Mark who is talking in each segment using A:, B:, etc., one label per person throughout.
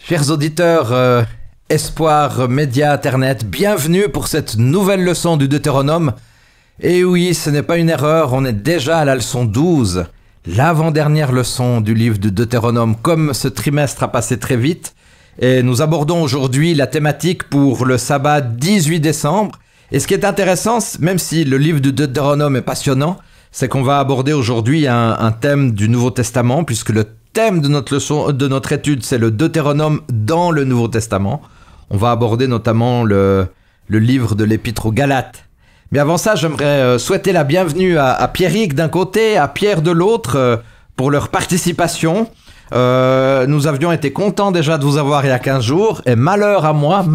A: Chers auditeurs, Espoir Média Internet, bienvenue pour cette nouvelle leçon du Deutéronome. Et oui, ce n'est pas une erreur, on est déjà à la leçon 12, l'avant-dernière leçon du livre du Deutéronome, comme ce trimestre a passé très vite. Et nous abordons aujourd'hui la thématique pour le sabbat 18 décembre. Et ce qui est intéressant, même si le livre du Deutéronome est passionnant, c'est qu'on va aborder aujourd'hui un thème du Nouveau Testament, puisque le thème de notre leçon, de notre étude, c'est le Deutéronome dans le Nouveau Testament. On va aborder notamment le livre de l'Épître aux Galates. Mais avant ça, j'aimerais souhaiter la bienvenue à Pierrick d'un côté, à Pierre de l'autre, pour leur participation. Nous avions été contents déjà de vous avoir il y a 15 jours, et malheur à moi.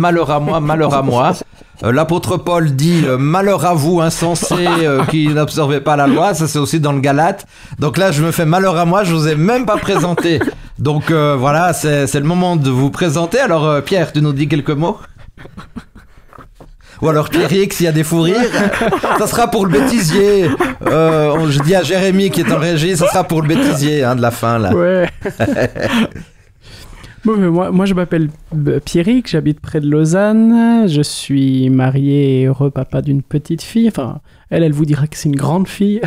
A: L'apôtre Paul dit malheur à vous insensés qui n'observez pas la loi, ça c'est aussi dans le Galate. Donc là je me fais malheur à moi, je vous ai même pas présenté. Donc voilà, c'est le moment de vous présenter. Alors Pierre, tu nous dis quelques mots? Ou alors Pierrick, s'il y a des fous rires, ça sera pour le bêtisier. Je dis à Jérémy qui est en régie, ça sera pour le bêtisier de la fin là.
B: Ouais. Bon, mais moi je m'appelle Pierrick, j'habite près de Lausanne, je suis marié et heureux papa d'une petite fille, enfin elle vous dira que c'est une grande fille,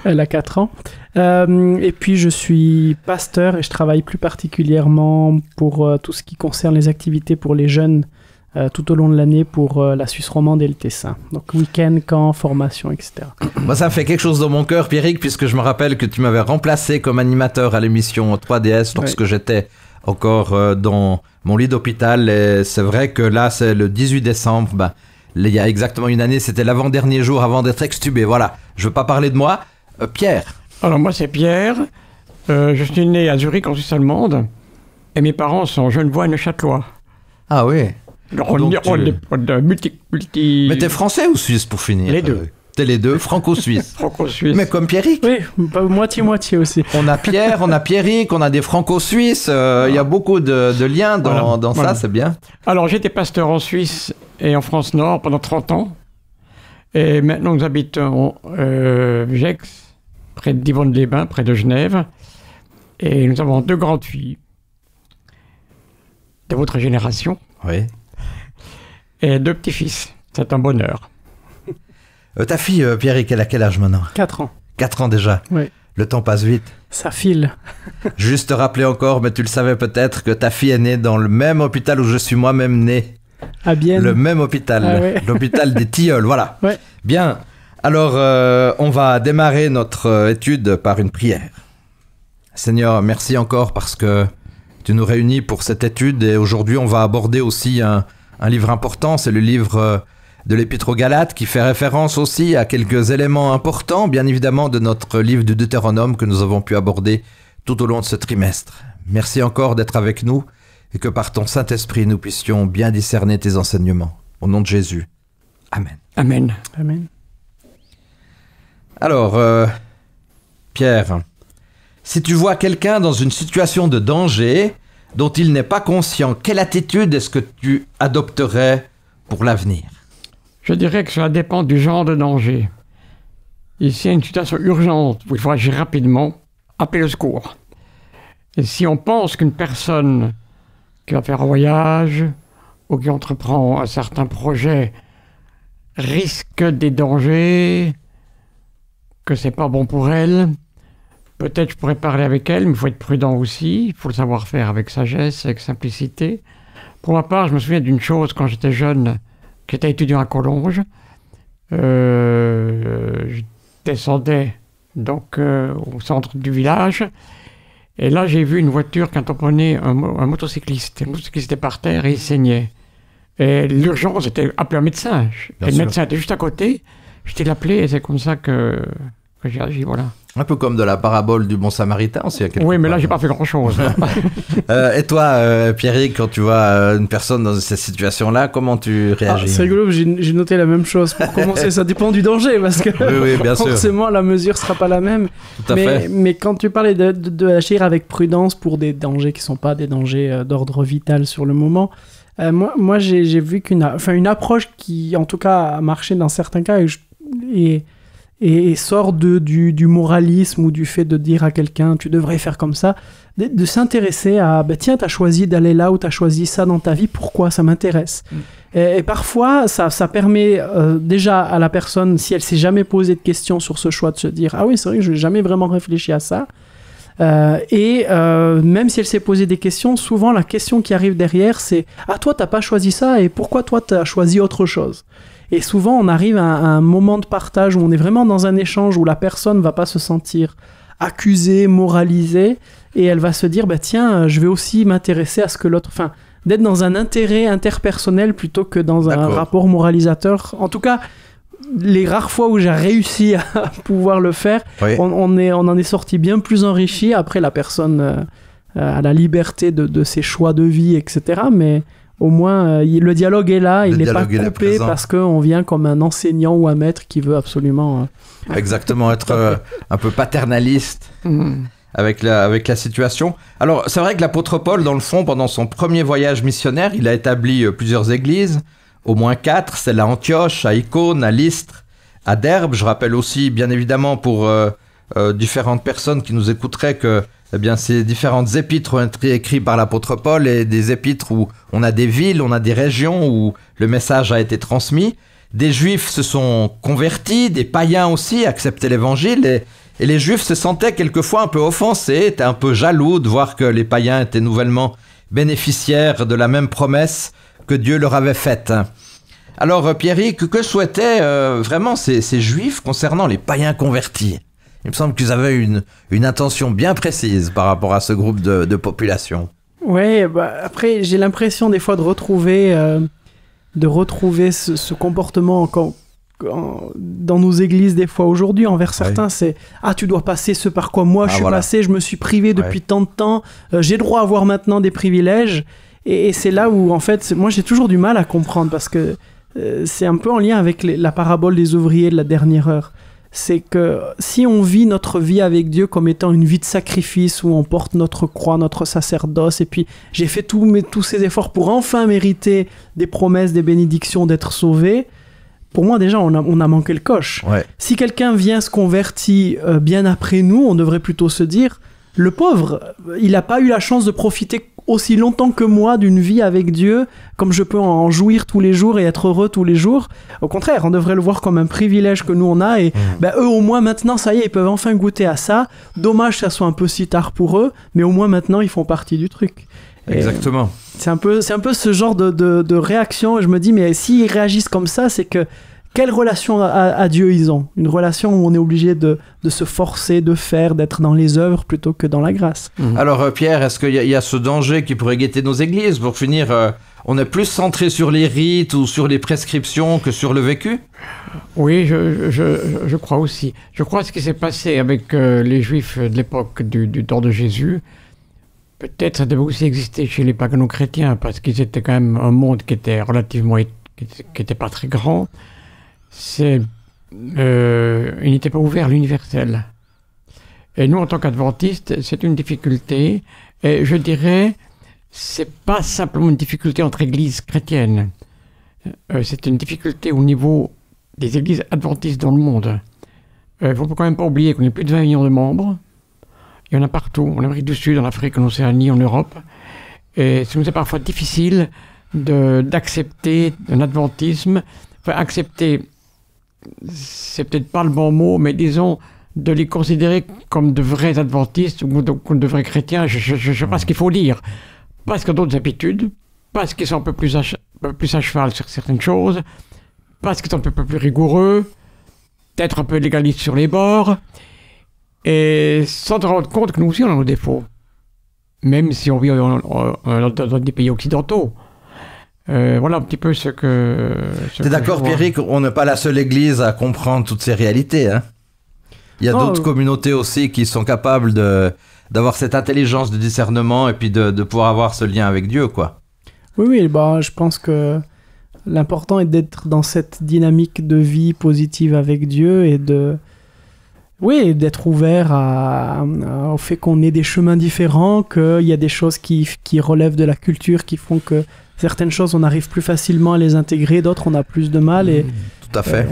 B: elle a 4 ans, et puis je suis pasteur et je travaille plus particulièrement pour tout ce qui concerne les activités pour les jeunes tout au long de l'année pour la Suisse romande et le Tessin. Donc week-end, camp, formation, etc.
A: Moi, ça me fait quelque chose dans mon cœur, Pierrick, puisque je me rappelle que tu m'avais remplacé comme animateur à l'émission 3DS lorsque j'étais encore dans mon lit d'hôpital. Et c'est vrai que là, c'est le 18 décembre. Il y a exactement une année, c'était l'avant-dernier jour avant d'être extubé. Voilà, je ne veux pas parler de moi. Pierre.
C: Alors moi, c'est Pierre. Je suis né à Zurich, en Suisse allemande. Et mes parents sont genevois et neuchâtelois.
A: Ah oui. Mais t'es français ou suisse pour finir?
C: Les deux.
A: T'es les deux, franco-suisse.
C: Franco-suisse.
A: Mais comme Pierrick.
B: Oui, moitié-moitié aussi.
A: On a Pierre, on a Pierrick, on a des franco-suisses. Il y a beaucoup de liens dans ça, c'est bien.
C: Alors j'étais pasteur en Suisse et en France Nord pendant 30 ans. Et maintenant nous habitons Gex, près de Divonne-les-Bains, près de Genève. Et nous avons 2 grandes filles de votre génération.
A: Oui.
C: Et 2 petits-fils. C'est un bonheur.
A: Ta fille, Pierrick, elle a quel âge maintenant?
B: 4 ans.
A: 4 ans déjà?
B: Oui.
A: Le temps passe vite.
B: Ça file.
A: Juste te rappeler encore, mais tu le savais peut-être, que ta fille est née dans le même hôpital où je suis moi-même né.
B: À Bienne.
A: Le même hôpital.
B: Ah ouais.
A: L'hôpital des Tilleuls, voilà.
B: Ouais.
A: Bien. Alors, on va démarrer notre étude par une prière. Seigneur, merci encore parce que tu nous réunis pour cette étude et aujourd'hui, on va aborder aussi un livre important, c'est le livre de l'Épître aux Galates qui fait référence aussi à quelques éléments importants, bien évidemment, de notre livre du Deutéronome que nous avons pu aborder tout au long de ce trimestre. Merci encore d'être avec nous et que par ton Saint-Esprit, nous puissions bien discerner tes enseignements. Au nom de Jésus. Amen.
C: Amen.
B: Amen.
A: Alors, Pierre, si tu vois quelqu'un dans une situation de danger dont il n'est pas conscient, quelle attitude est-ce que tu adopterais pour l'avenir?
C: Je dirais que cela dépend du genre de danger. Ici, il y a une situation urgente où il faut agir rapidement, appeler le secours. Et si on pense qu'une personne qui va faire un voyage ou qui entreprend un certain projet risque des dangers, que c'est pas bon pour elle, peut-être je pourrais parler avec elle, mais il faut être prudent aussi. Il faut le savoir faire avec sagesse, avec simplicité. Pour ma part, je me souviens d'une chose quand j'étais jeune, j'étais étudiant à Collonges. Je descendais donc au centre du village. Et là, j'ai vu une voiture qui interprenait un motocycliste. Le motocycliste était par terre et il saignait. Et l'urgence était appeler un médecin. Et le médecin était juste à côté. Je l'ai appelé et c'est comme ça que j'ai agi, voilà.
A: Un peu comme de la parabole du bon samaritain aussi.
C: Oui, mais là, j'ai pas fait grand-chose.
A: Et toi, Pierrick, quand tu vois une personne dans cette situation-là, comment tu réagis?
B: C'est rigolo, j'ai noté la même chose. Pour commencer, ça dépend du danger, parce que
A: oui, bien
B: forcément, la mesure sera pas la même.
A: Tout à fait.
B: Mais quand tu parlais d'agir avec prudence pour des dangers qui sont pas des dangers d'ordre vital sur le moment, moi j'ai vu une approche qui, en tout cas, a marché dans certains cas et et sort du moralisme ou du fait de dire à quelqu'un tu devrais faire comme ça, de s'intéresser à tiens, t'as choisi d'aller là ou t'as choisi ça dans ta vie, pourquoi ça m'intéresse. Et parfois ça permet déjà à la personne, si elle s'est jamais posé de questions sur ce choix, de se dire ah oui, c'est vrai que je n'ai jamais vraiment réfléchi à ça. Même si elle s'est posé des questions, souvent la question qui arrive derrière c'est ah toi t'as pas choisi ça et pourquoi toi t'as choisi autre chose. Et souvent on arrive à un moment de partage où on est vraiment dans un échange où la personne va pas se sentir accusée, moralisée, et elle va se dire tiens, je vais aussi m'intéresser à ce que l'autre, enfin d'être dans un intérêt interpersonnel plutôt que dans un rapport moralisateur. En tout cas, les rares fois où j'ai réussi à pouvoir le faire, oui. on en est sorti bien plus enrichi. Après, la personne a la liberté de ses choix de vie, etc. Mais au moins, le dialogue est là, il n'est pas coupé parce qu'on vient comme un enseignant ou un maître qui veut absolument...
A: Exactement, être un peu paternaliste avec la situation. Alors, c'est vrai que l'apôtre Paul, dans le fond, pendant son premier voyage missionnaire, il a établi plusieurs églises, au moins 4, celle à Antioche, à Icône, à Lystre, à Derbe. Je rappelle aussi, bien évidemment, pour différentes personnes qui nous écouteraient que ces différentes épîtres ont été écrites par l'apôtre Paul, et des épîtres où on a des villes, on a des régions où le message a été transmis. Des juifs se sont convertis, des païens aussi acceptaient l'évangile, et les juifs se sentaient quelquefois un peu offensés, étaient un peu jaloux de voir que les païens étaient nouvellement bénéficiaires de la même promesse que Dieu leur avait faite. Alors Pierrick, que souhaitaient vraiment ces juifs concernant les païens convertis ? Il me semble qu'ils avaient une intention bien précise par rapport à ce groupe de population.
B: Oui, après j'ai l'impression des fois de retrouver ce comportement dans nos églises des fois aujourd'hui envers certains. C'est tu dois passer ce par quoi moi je suis passé, je me suis privé depuis tant de temps, j'ai droit à avoir maintenant des privilèges, et c'est là où en fait moi j'ai toujours du mal à comprendre, parce que c'est un peu en lien avec la parabole des ouvriers de la dernière heure. C'est que si on vit notre vie avec Dieu comme étant une vie de sacrifice où on porte notre croix, notre sacerdoce, et puis j'ai fait tous ces efforts pour enfin mériter des promesses, des bénédictions, d'être sauvé, pour moi déjà on a manqué le coche. Si quelqu'un vient se convertir bien après nous, on devrait plutôt se dire le pauvre, il n'a pas eu la chance de profiter aussi longtemps que moi d'une vie avec Dieu, comme je peux en jouir tous les jours et être heureux tous les jours. Au contraire, on devrait le voir comme un privilège que nous on a, et eux au moins maintenant ça y est, ils peuvent enfin goûter à ça. Dommage que ça soit un peu si tard pour eux, mais au moins maintenant ils font partie du truc.
A: Exactement.
B: C'est un peu ce genre de réaction, et je me dis mais s'ils réagissent comme ça, c'est que quelle relation à Dieu ils ont ? Une relation où on est obligé de se forcer, de faire, d'être dans les œuvres plutôt que dans la grâce.
A: Alors Pierre, est-ce qu'il y a ce danger qui pourrait guetter nos églises ? Pour finir, on est plus centré sur les rites ou sur les prescriptions que sur le vécu ?
C: Oui, je crois aussi. Je crois ce qui s'est passé avec les Juifs de l'époque du temps de Jésus. Peut-être ça devait aussi exister chez les pagano-chrétiens, parce qu'ils étaient quand même un monde qui était relativement... qui était pas très grand. Il n'était pas ouvert à l'universel. Et nous, en tant qu'adventistes, c'est une difficulté. Et je dirais, c'est pas simplement une difficulté entre églises chrétiennes. C'est une difficulté au niveau des églises adventistes dans le monde. Il ne faut quand même pas oublier qu'on est plus de 20 millions de membres. Il y en a partout, en Amérique du Sud, en Afrique, en Océanie, en Europe. Et ça nous est parfois difficile d'accepter un adventisme. Enfin, accepter... c'est peut-être pas le bon mot, mais disons de les considérer comme de vrais adventistes ou de vrais chrétiens. Je ne sais pas ce qu'il faut dire. Parce qu'ils ont d'autres habitudes, parce qu'ils sont un peu plus à cheval sur certaines choses, parce qu'ils sont un peu plus rigoureux, peut-être un peu légalistes sur les bords, et sans te rendre compte que nous aussi on a nos défauts, même si on vit dans des pays occidentaux. Voilà un petit peu ce que...
A: T'es d'accord, Pierrick, on n'est pas la seule église à comprendre toutes ces réalités, hein ? Il y a d'autres communautés aussi qui sont capables d'avoir cette intelligence de discernement et puis de pouvoir avoir ce lien avec Dieu, quoi. Oui,
B: je pense que l'important est d'être dans cette dynamique de vie positive avec Dieu et d'être ouvert au fait qu'on ait des chemins différents, qu'il y a des choses qui relèvent de la culture, qui font que certaines choses, on arrive plus facilement à les intégrer, d'autres, on a plus de mal. Et
A: Tout à fait.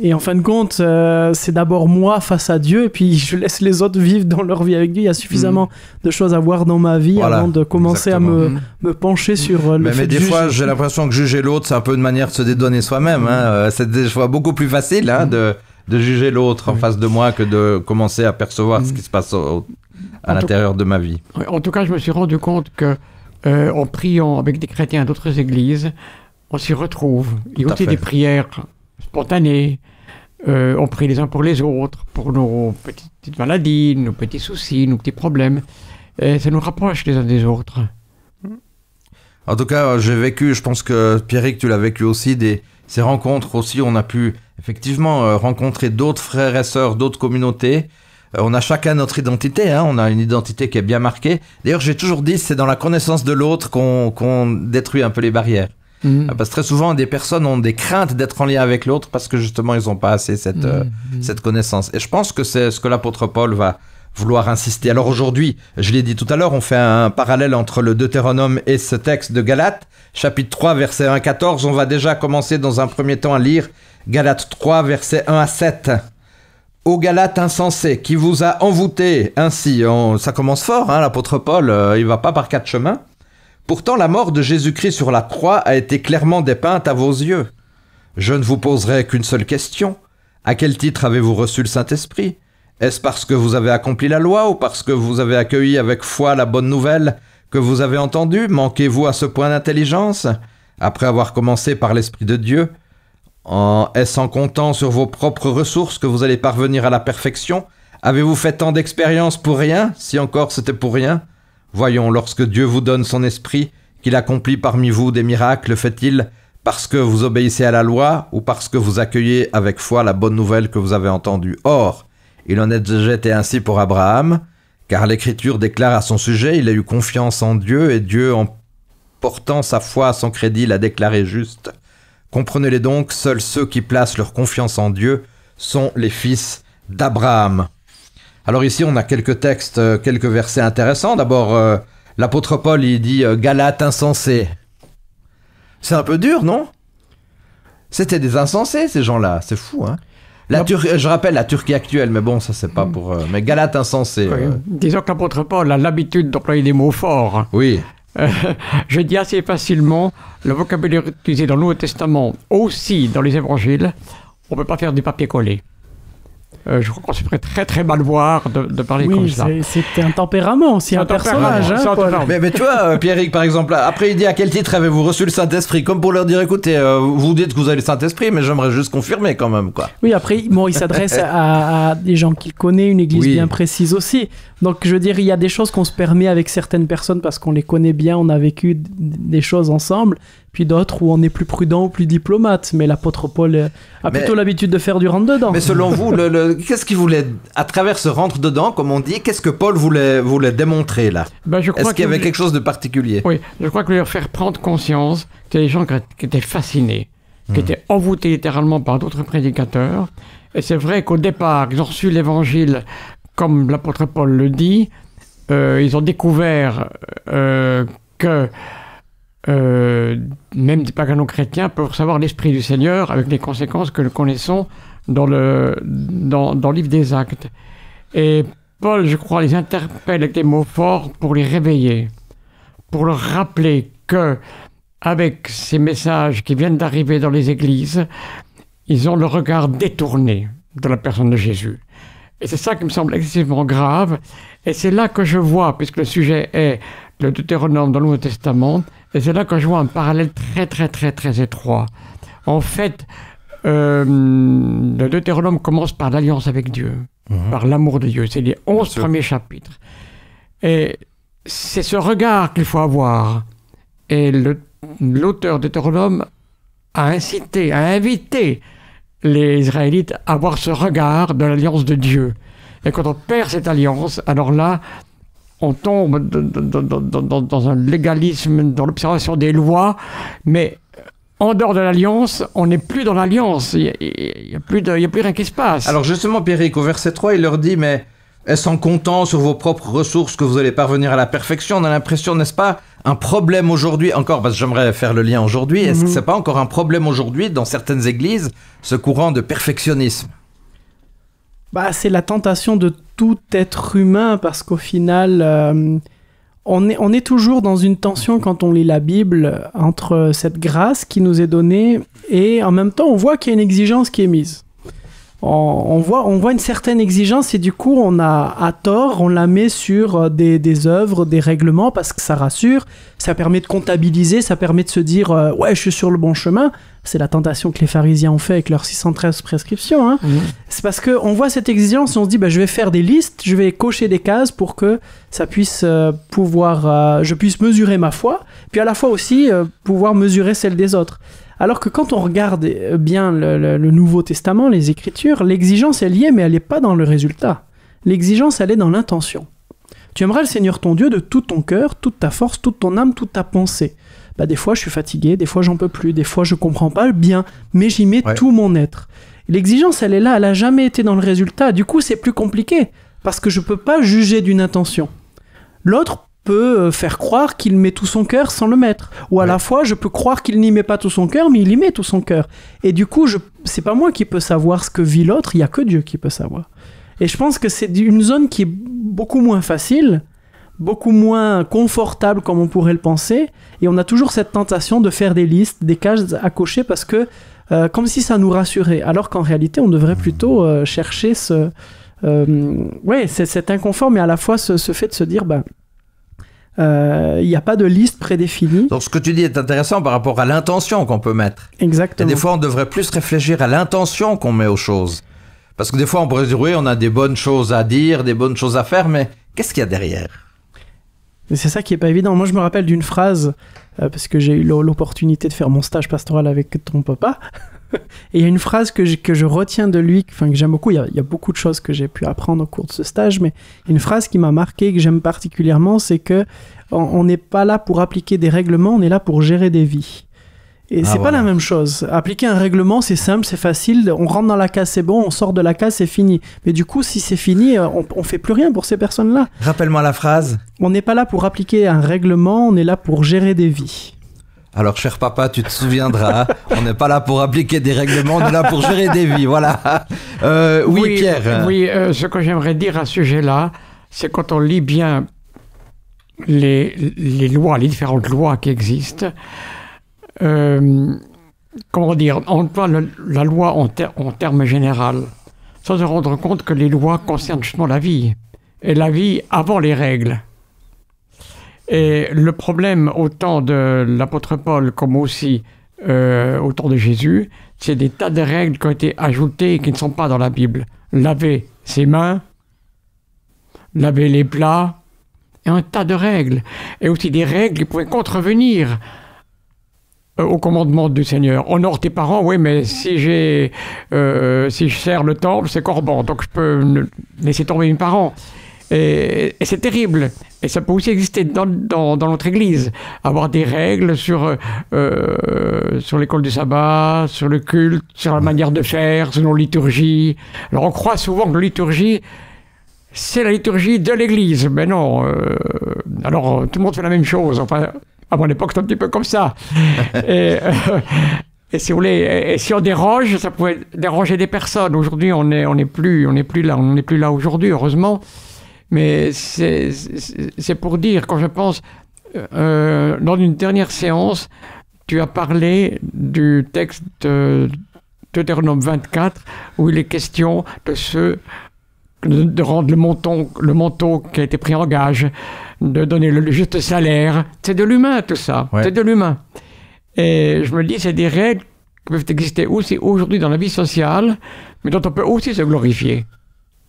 B: Et en fin de compte, c'est d'abord moi face à Dieu, et puis je laisse les autres vivre dans leur vie avec Dieu. Il y a suffisamment de choses à voir dans ma vie avant de commencer à me pencher sur le fait
A: mais des fois, j'ai l'impression que juger l'autre, c'est un peu une manière de se dédouaner soi-même. C'est des fois beaucoup plus facile de juger l'autre en face de moi que de commencer à percevoir ce qui se passe à l'intérieur de ma vie.
C: En tout cas, je me suis rendu compte que en priant avec des chrétiens d'autres églises, on s'y retrouve. Il y a aussi des prières spontanées. On prie les uns pour les autres, pour nos petites maladies, nos petits soucis, nos petits problèmes. Et ça nous rapproche les uns des autres.
A: En tout cas, j'ai vécu, je pense que Pierrick, tu l'as vécu aussi, ces rencontres aussi. On a pu effectivement rencontrer d'autres frères et sœurs, d'autres communautés. On a chacun notre identité, on a une identité qui est bien marquée. D'ailleurs, j'ai toujours dit, c'est dans la connaissance de l'autre qu'on détruit un peu les barrières. Parce que très souvent, des personnes ont des craintes d'être en lien avec l'autre parce que justement, ils n'ont pas assez cette connaissance. Et je pense que c'est ce que l'apôtre Paul va vouloir insister. Alors aujourd'hui, je l'ai dit tout à l'heure, on fait un parallèle entre le Deutéronome et ce texte de Galates, chapitre 3, verset 1 à 14. On va déjà commencer dans un premier temps à lire Galates 3, verset 1 à 7. Ô Galates insensés, qui vous a envoûté ainsi. Ça commence fort, l'apôtre Paul, il va pas par quatre chemins. Pourtant, la mort de Jésus-Christ sur la croix a été clairement dépeinte à vos yeux. Je ne vous poserai qu'une seule question. À quel titre avez-vous reçu le Saint-Esprit ? Est-ce parce que vous avez accompli la loi ou parce que vous avez accueilli avec foi la bonne nouvelle que vous avez entendue ? Manquez-vous à ce point d'intelligence ? Après avoir commencé par l'Esprit de Dieu, est-ce en comptant sur vos propres ressources que vous allez parvenir à la perfection ? Avez-vous fait tant d'expériences pour rien, si encore c'était pour rien ? Voyons, lorsque Dieu vous donne son esprit, qu'il accomplit parmi vous des miracles, fait-il parce que vous obéissez à la loi ou parce que vous accueillez avec foi la bonne nouvelle que vous avez entendue ? Or, il en est déjà été ainsi pour Abraham, car l'Écriture déclare à son sujet, il a eu confiance en Dieu et Dieu, en portant sa foi à son crédit, l'a déclaré juste. Comprenez-les donc, seuls ceux qui placent leur confiance en Dieu sont les fils d'Abraham. Alors ici, on a quelques textes, quelques versets intéressants. D'abord, l'apôtre Paul, il dit « Galates insensés ». C'est un peu dur, non ? C'était des insensés, ces gens-là. C'est fou, je rappelle la Turquie actuelle, mais bon, ça c'est pas pour... mais Galates insensés.
C: Oui. Disons que l'apôtre Paul a l'habitude d'employer des mots forts.
A: Oui.
C: Je dis assez facilement, le vocabulaire utilisé dans le Nouveau Testament, aussi dans les évangiles, on ne peut pas faire du papier collé. Je crois qu'on se ferait très très mal voir de parler comme ça.
B: Oui, c'est un tempérament aussi, un personnage. Paul.
A: Mais tu vois, Pierrick, par exemple, après il dit à quel titre avez-vous reçu le Saint-Esprit ? Comme pour leur dire, écoutez, vous dites que vous avez le Saint-Esprit, mais j'aimerais juste confirmer quand même, quoi.
B: Oui, après, il s'adresse à des gens qu'il connaît, une église bien précise aussi. Donc, je veux dire, il y a des choses qu'on se permet avec certaines personnes parce qu'on les connaît bien, on a vécu des choses ensemble, puis d'autres où on est plus prudent ou plus diplomate. Mais l'apôtre Paul a plutôt l'habitude de faire du rentre-dedans.
A: Mais selon vous, qu'est-ce qu'il voulait, à travers ce rentre-dedans, comme on dit, qu'est-ce que Paul voulait démontrer là ? Est-ce qu'il y avait quelque chose de particulier ?
C: Oui, je crois qu'il voulait leur faire prendre conscience qu'il y a des gens qui étaient fascinés, qui étaient envoûtés littéralement par d'autres prédicateurs. Et c'est vrai qu'au départ, ils ont reçu l'évangile, comme l'apôtre Paul le dit, ils ont découvert que même des pagans chrétiens peuvent recevoir l'Esprit du Seigneur avec les conséquences que nous connaissons dans le livre des Actes. Et Paul, je crois, les interpelle avec des mots forts pour les réveiller, pour leur rappeler que avec ces messages qui viennent d'arriver dans les églises, ils ont le regard détourné de la personne de Jésus. Et c'est ça qui me semble excessivement grave. Et c'est là que je vois, puisque le sujet est le Deutéronome dans le Nouveau Testament, et c'est là que je vois un parallèle très, très, très, très étroit. En fait, le Deutéronome commence par l'alliance avec Dieu, par l'amour de Dieu. C'est les 11 premiers chapitres. Et c'est ce regard qu'il faut avoir. Et l'auteur du Deutéronome a invité les Israélites à avoir ce regard de l'alliance de Dieu. Et quand on perd cette alliance, alors là, on tombe dans un légalisme, dans l'observation des lois, mais en dehors de l'alliance, on n'est plus dans l'alliance. Il n'y a plus rien qui se passe.
A: Alors justement, Pierrick, au verset 3, il leur dit, mais est-ce en comptant sur vos propres ressources que vous allez parvenir à la perfection ? On a l'impression, n'est-ce pas, un problème aujourd'hui, encore parce que j'aimerais faire le lien aujourd'hui, est-ce que c'est pas encore un problème aujourd'hui dans certaines églises, ce courant de perfectionnisme?
B: Bah, c'est la tentation de tout être humain, parce qu'au final, on est toujours dans une tension quand on lit la Bible entre cette grâce qui nous est donnée et en même temps on voit qu'il y a une exigence qui est mise. On voit une certaine exigence et du coup on a à tort, on la met sur des œuvres, des règlements, parce que ça rassure, ça permet de comptabiliser, ça permet de se dire ouais, je suis sur le bon chemin. C'est la tentation que les pharisiens ont fait avec leurs 613 prescriptions, hein. C'est parce qu'on voit cette exigence et on se dit je vais faire des listes, je vais cocher des cases pour que ça puisse je puisse mesurer ma foi, puis à la fois aussi pouvoir mesurer celle des autres. Alors que quand on regarde bien le Nouveau Testament, les Écritures, l'exigence est liée, mais elle n'est pas dans le résultat. L'exigence, elle est dans l'intention. Tu aimeras le Seigneur ton Dieu de tout ton cœur, toute ta force, toute ton âme, toute ta pensée. Des fois, je suis fatigué, des fois, j'en peux plus, des fois, je comprends pas bien, mais j'y mets tout mon être. L'exigence, elle est là, elle n'a jamais été dans le résultat. Du coup, c'est plus compliqué, parce que je peux pas juger d'une intention. L'autre peut faire croire qu'il met tout son cœur sans le mettre. Ou à la fois, je peux croire qu'il n'y met pas tout son cœur, mais il y met tout son cœur. Et du coup, c'est pas moi qui peux savoir ce que vit l'autre, il y a que Dieu qui peut savoir. Et je pense que c'est une zone qui est beaucoup moins facile, beaucoup moins confortable comme on pourrait le penser, et on a toujours cette tentation de faire des listes, des cases à cocher, parce que comme si ça nous rassurait, alors qu'en réalité, on devrait plutôt chercher cet inconfort, mais à la fois ce fait de se dire... il n'y a pas de liste prédéfinie.
A: Donc ce que tu dis est intéressant par rapport à l'intention qu'on peut mettre.
B: Exactement.
A: Et des fois, on devrait plus réfléchir à l'intention qu'on met aux choses. Parce que des fois, on pourrait dire, oui, on a des bonnes choses à dire, des bonnes choses à faire, mais qu'est-ce qu'il y a derrière?
B: Et c'est ça qui n'est pas évident. Moi, je me rappelle d'une phrase, parce que j'ai eu l'opportunité de faire mon stage pastoral avec ton papa. Et il y a une phrase que je retiens de lui, que j'aime beaucoup. Il y a beaucoup de choses que j'ai pu apprendre au cours de ce stage, mais une phrase qui m'a marqué, que j'aime particulièrement, c'est que on n'est pas là pour appliquer des règlements, on est là pour gérer des vies. Et c'est pas la même chose. Appliquer un règlement, c'est simple, c'est facile. On rentre dans la case, c'est bon. On sort de la case, c'est fini. Mais du coup, si c'est fini, on fait plus rien pour ces personnes-là.
A: Rappelle-moi la phrase.
B: On n'est pas là pour appliquer un règlement, on est là pour gérer des vies.
A: Alors, cher papa, tu te souviendras, on n'est pas là pour appliquer des règlements, on est là pour gérer des vies, voilà. Oui, Pierre.
C: Oui, ce que j'aimerais dire à ce sujet-là, c'est quand on lit bien les lois, les différentes lois qui existent, comment dire, on voit la loi en termes généraux, sans se rendre compte que les lois concernent justement la vie, et la vie avant les règles. Et le problème, autant de l'apôtre Paul comme aussi au temps de Jésus, c'est des tas de règles qui ont été ajoutées et qui ne sont pas dans la Bible. Laver ses mains, laver les plats, et un tas de règles. Et aussi des règles qui pouvaient contrevenir au commandement du Seigneur. Honore tes parents, oui, mais si je sers le temple, c'est corban, donc je peux laisser tomber mes parents. Et c'est terrible. Et ça peut aussi exister dans notre Église. Avoir des règles sur l'école du sabbat, sur le culte, sur la manière de faire, sur nos liturgies. Alors on croit souvent que la liturgie, c'est la liturgie de l'Église. Mais non. Alors tout le monde fait la même chose. Enfin, à mon époque, c'était un petit peu comme ça. Et si vous voulez, et si on déroge, ça pouvait déranger des personnes. Aujourd'hui, on n'est plus là aujourd'hui, heureusement. Mais c'est pour dire, quand je pense, dans une dernière séance, tu as parlé du texte de Deutéronome 24, où il est question de rendre le manteau qui a été pris en gage, de donner le juste salaire. C'est de l'humain, tout ça. Ouais. C'est de l'humain. Et je me dis, c'est des règles qui peuvent exister aussi aujourd'hui dans la vie sociale, mais dont on peut aussi se glorifier.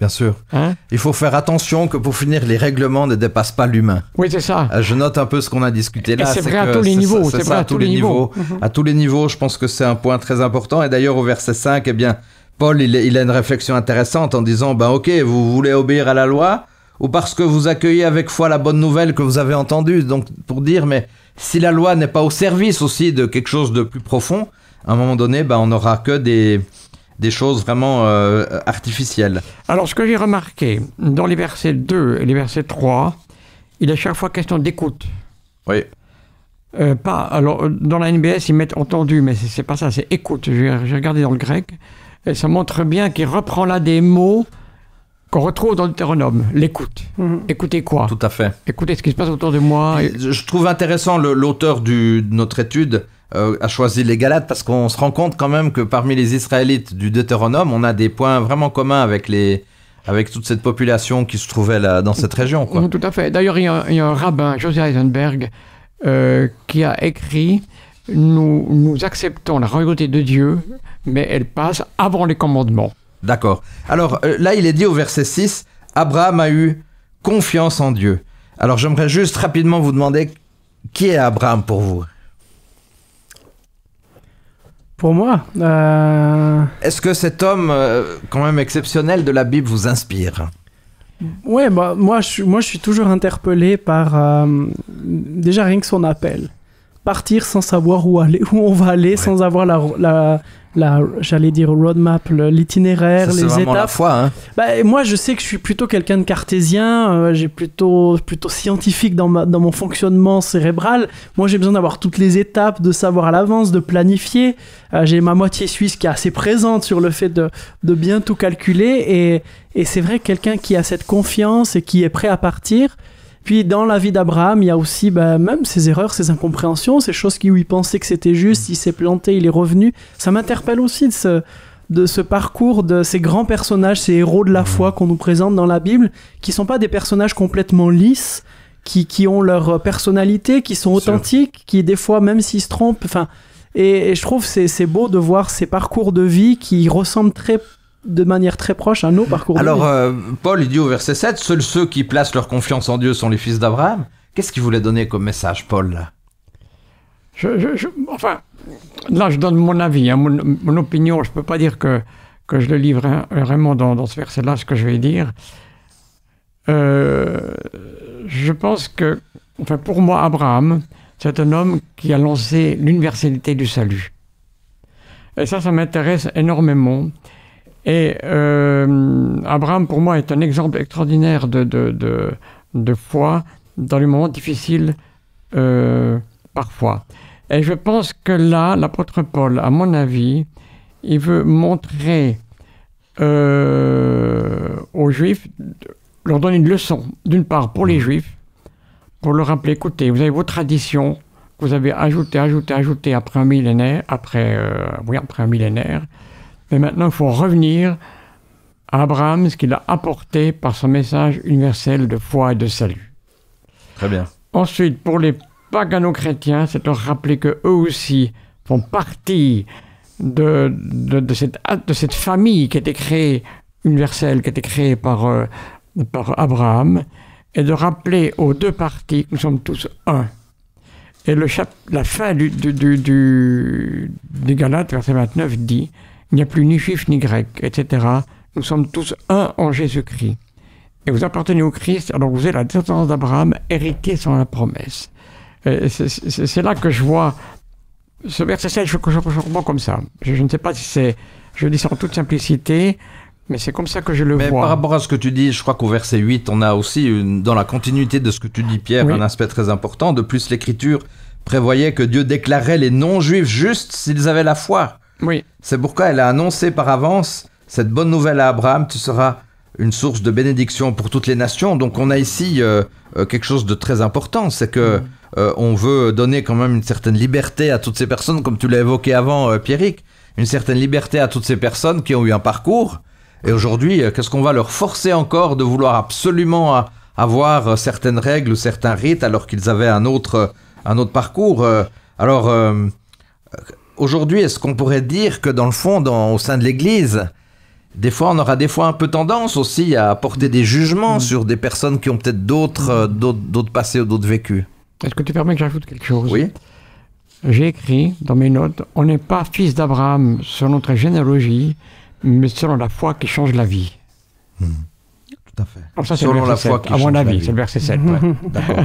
A: Bien sûr. Hein? Il faut faire attention que pour finir, les règlements ne dépassent pas l'humain.
C: Oui, c'est ça.
A: Je note un peu ce qu'on a discuté là.
C: Et c'est vrai à tous les niveaux.
A: C'est vrai à tous les niveaux. À tous les niveaux, je pense que c'est un point très important. Et d'ailleurs, au verset 5, eh bien, Paul, il a une réflexion intéressante en disant, ok, vous voulez obéir à la loi, ou parce que vous accueillez avec foi la bonne nouvelle que vous avez entendue. Donc, pour dire, mais si la loi n'est pas au service aussi de quelque chose de plus profond, à un moment donné, on n'aura que des choses vraiment artificielles.
C: Alors, ce que j'ai remarqué, dans les versets 2 et les versets 3, il est à chaque fois question d'écoute.
A: Oui.
C: Alors, dans la NBS, ils mettent entendu, mais c'est pas ça, c'est écoute. J'ai regardé dans le grec, et ça montre bien qu'il reprend là des mots qu'on retrouve dans le Deutéronome. L'écoute. Écoutez quoi?
A: Tout à fait.
C: Écoutez ce qui se passe autour de moi.
A: Je trouve intéressant, l'auteur de notre étude a choisi les Galates parce qu'on se rend compte quand même que parmi les Israélites du Deutéronome, on a des points vraiment communs avec toute cette population qui se trouvait là, dans cette région, quoi.
C: Tout à fait. D'ailleurs, il y a un rabbin, José Eisenberg, qui a écrit « Nous acceptons la royauté de Dieu, mais elle passe avant les commandements. »
A: D'accord. Alors là, il est dit au verset 6, « Abraham a eu confiance en Dieu ». Alors j'aimerais juste rapidement vous demander, qui est Abraham pour vous?
B: Pour moi,
A: Est-ce que cet homme, quand même exceptionnel de la Bible, vous inspire?
B: ouais, bah, moi, je suis toujours interpellé par déjà rien que son appel. Partir sans savoir où on va aller, sans avoir j'allais dire roadmap, l'itinéraire,
A: C'est
B: les
A: vraiment la
B: étapes.
A: foi, hein?
B: Bah, moi, je sais que je suis plutôt quelqu'un de cartésien, j'ai plutôt scientifique dans mon fonctionnement cérébral. Moi, j'ai besoin d'avoir toutes les étapes, de savoir à l'avance, de planifier. J'ai ma moitié suisse qui est assez présente sur le fait de bien tout calculer. Et c'est vrai, quelqu'un qui a cette confiance et qui est prêt à partir. Puis dans la vie d'Abraham, il y a aussi même ses erreurs, ses incompréhensions, ces choses où il pensait que c'était juste, il s'est planté, il est revenu. Ça m'interpelle aussi de ce parcours de ces grands personnages, ces héros de la foi qu'on nous présente dans la Bible, qui sont pas des personnages complètement lisses, qui ont leur personnalité, qui sont authentiques, qui des fois, même s'ils se trompent, et je trouve que c'est beau de voir ces parcours de vie qui ressemblent de manière très proche à nos parcours de vie.
A: Alors, Paul, il dit au verset 7, « Seuls ceux qui placent leur confiance en Dieu sont les fils d'Abraham ». Qu'est-ce qu'il voulait donner comme message, Paul, là?
C: Enfin, là, je donne mon avis, hein, mon opinion. Je ne peux pas dire que je le livre vraiment dans ce verset-là, ce que je vais dire. Je pense que, enfin, pour moi, Abraham, c'est un homme qui a lancé l'universalité du salut. Et ça m'intéresse énormément. Et Abraham, pour moi, est un exemple extraordinaire de foi dans les moments difficiles parfois. Et je pense que là, l'apôtre Paul, à mon avis, il veut montrer aux Juifs, leur donner une leçon, d'une part pour les Juifs, pour leur rappeler, écoutez, vous avez vos traditions, que vous avez ajoutées après un millénaire, après un millénaire, mais maintenant il faut revenir à Abraham, ce qu'il a apporté par son message universel de foi et de salut.
A: Très bien.
C: Ensuite, pour les pagano-chrétiens, c'est leur rappeler qu'eux aussi font partie de cette famille qui a été créée, universelle, qui a été créée par Abraham, et de rappeler aux deux parties que nous sommes tous un. Et la fin du Galates, verset 29, dit « Il n'y a plus ni juif ni grec, etc. Nous sommes tous un en Jésus-Christ. Et vous appartenez au Christ, alors vous êtes la descendance d'Abraham, héritier sans la promesse. » C'est là que je vois ce verset 7, je comprends comme ça. Je ne sais pas si c'est... Je dis ça en toute simplicité, mais c'est comme ça que je le vois.
A: Mais par rapport à ce que tu dis, je crois qu'au verset 8, on a aussi, dans la continuité de ce que tu dis, Pierre, oui, un aspect très important. De plus, l'Écriture prévoyait que Dieu déclarait les non-juifs justes s'ils avaient la foi.
C: Oui.
A: C'est pourquoi elle a annoncé par avance cette bonne nouvelle à Abraham, tu seras une source de bénédiction pour toutes les nations. Donc on a ici quelque chose de très important, c'est que on veut donner quand même une certaine liberté à toutes ces personnes, comme tu l'as évoqué avant, Pierrick, une certaine liberté à toutes ces personnes qui ont eu un parcours. Et aujourd'hui, qu'est-ce qu'on va leur forcer encore de vouloir absolument avoir certaines règles ou certains rites alors qu'ils avaient un autre parcours. Alors, aujourd'hui, est-ce qu'on pourrait dire que dans le fond, au sein de l'Église, des fois, on aura des fois un peu tendance aussi à apporter des jugements sur des personnes qui ont peut-être d'autres passés ou d'autres vécus?
C: Est-ce que tu permets que j'ajoute quelque chose?
A: Oui.
C: J'ai écrit dans mes notes, on n'est pas fils d'Abraham selon notre généalogie, mais selon la foi qui change la vie.
A: Tout à fait.
C: Alors ça,
A: selon la foi qui change la vie.
C: À mon avis, c'est le verset 7.
A: Ouais, d'accord.